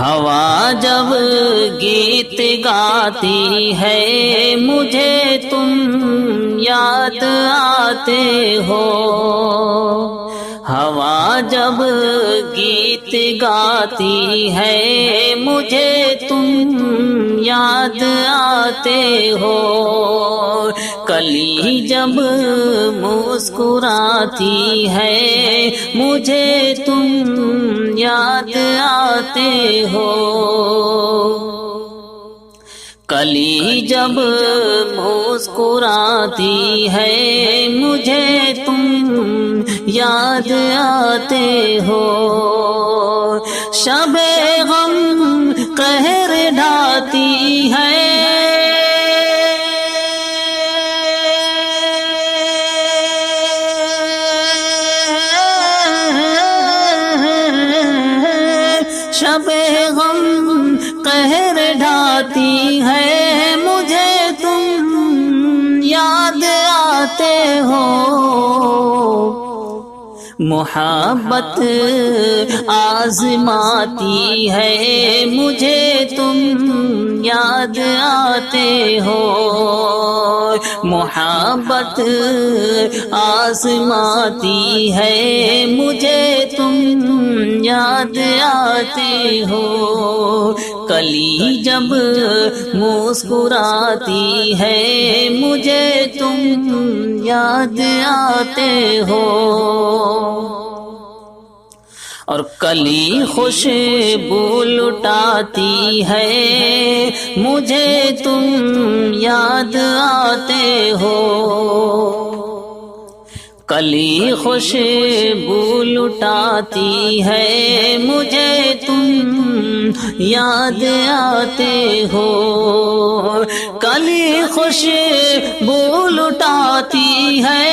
ہوا جب گیت گاتی ہے مجھے تم یاد آتے ہو، ہوا جب گیت گاتی ہے مجھے تم یاد آتے ہو، کلی جب مسکراتی ہے مجھے تم یاد آتے ہو، کلی جب مسکراتی ہے مجھے تم یاد آتے ہو، شب غم قہر ڈھاتی ہے شب غم قہر ڈھاتی ہے مجھے تم یاد آتے ہو، محبت آزماتی ہے مجھے تم یاد آتے ہو، محبت آزماتی ہے مجھے تم یاد آتے ہو، کلی جب مسکراتی ہے مجھے تم یاد آتے ہو، اور کلی خوشبو لٹاتی ہے مجھے تم یاد آتے ہو، کلی خوشبو لٹاتی ہے مجھے تم یاد آتے ہو، کلی خوشبو لٹاتی ہے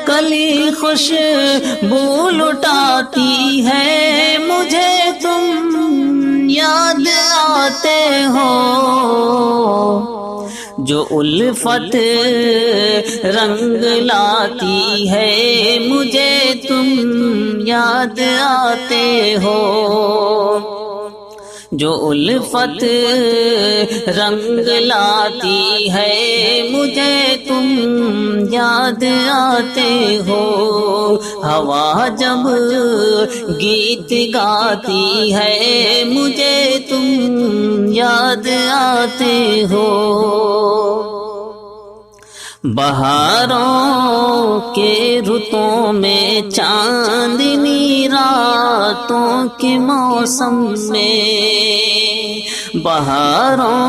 کلی خوشبو لٹاتی ہے مجھے تم یاد آتے ہو، جو الفت رنگ لاتی ہے مجھے تم یاد آتے ہو، جو الفت رنگ لاتی ہے مجھے تم یاد آتے ہو، ہوا جب گیت گاتی ہے مجھے تم یاد آتے ہو، بہاروں کے رتوں میں چاندنی راتوں کے موسم میں، بہاروں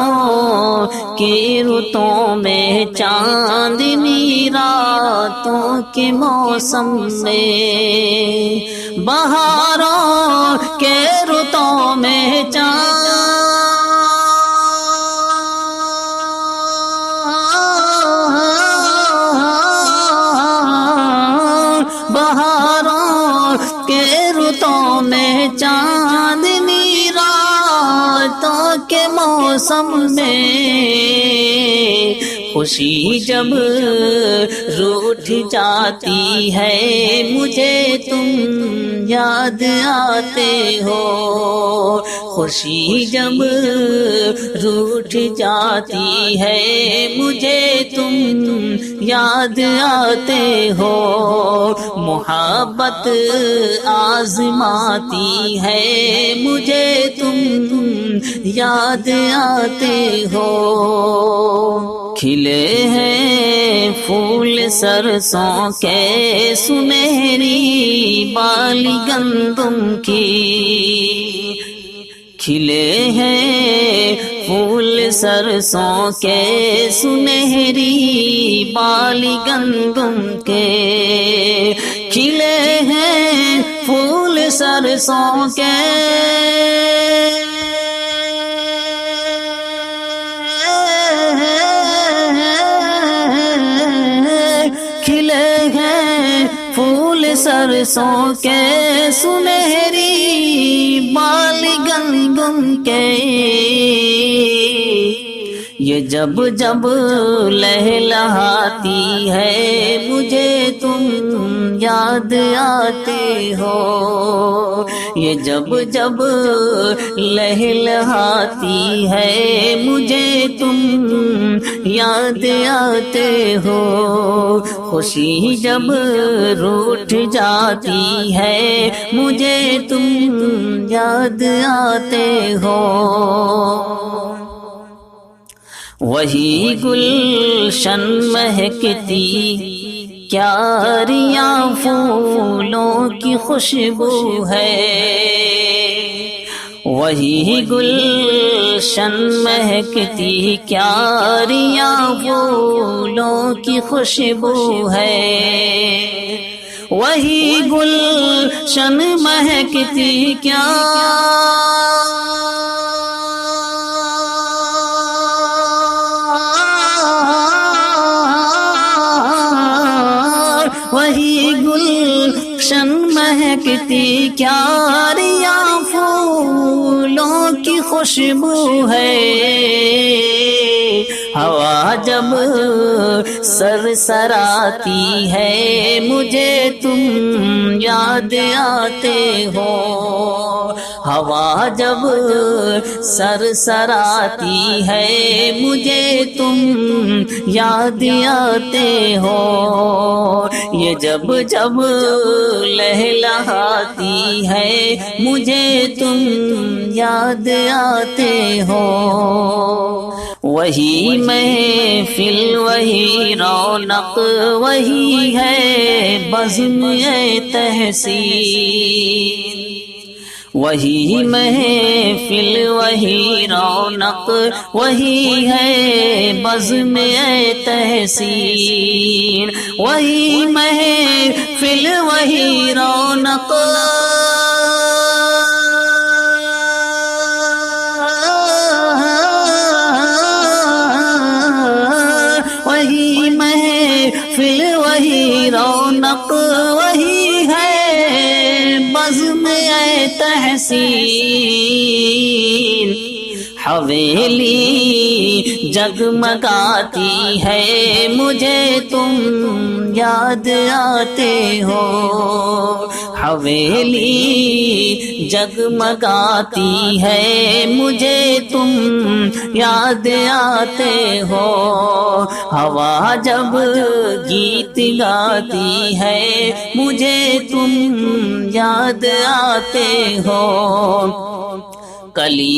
کے رتوں میں چاندنی راتوں کے موسم میں، بہاروں کے رتوں میں بہاروں کے رتوں میں چاندنی راتوں کے موسم میں، خوشی جب روٹھ جاتی ہے مجھے تم یاد آتے ہو، خوشی جب روٹھ جاتی ہے مجھے تم یاد آتے ہو، محبت آزماتی ہے مجھے تم یاد آتے ہو، کھلے ہیں پھول سرسوں کے سنہری بالی گندم کی، کھلے ہیں پھول سرسوں کے سنہری بالی گندم کے، کھلے ہیں پھول سرسوں کے کھلے ہیں پھول سرسوں کے سنہری بال گندم کے یہ جب جب لہلہاتی ہے مجھے تم یاد آتے ہو، یہ جب جب لہلہاتی ہے مجھے تم یاد آتے ہو، خوشی جب روٹھ جاتی ہے مجھے تم یاد آتے ہو، وہی گلشن مہکتی کیاریاں پھولوں کی خوشبو ہے، وہی گلشن مہکتی کیاریاں پھولوں کی خوشبو ہے، وہی گلشن مہکتی وہی گلشن مہکتی کیاریاں پھولوں کی خوشبو ہے، ہوا جب سرسراتی ہے مجھے تم یاد آتے ہو، ہوا جب سرسراتی ہے مجھے تم یاد آتے ہو، یہ جب جب لہلہاتی ہے مجھے تم یاد آتے ہو، وہی محفل وہی رونق وہی ہے بزم تحسین، وہی محفل وہی رونق وہی ہے بزم تحسین، وہی محفل وہی رونق وہی محفل وہی رونق وہی ہے بزم تحسین، حویلی جگمگاتی ہے مجھے تم یاد آتے ہو، حویلی جگمگاتی ہے مجھے تم یاد آتے ہو، ہوا جب گیت گاتی ہے مجھے تم یاد آتے ہو، کلی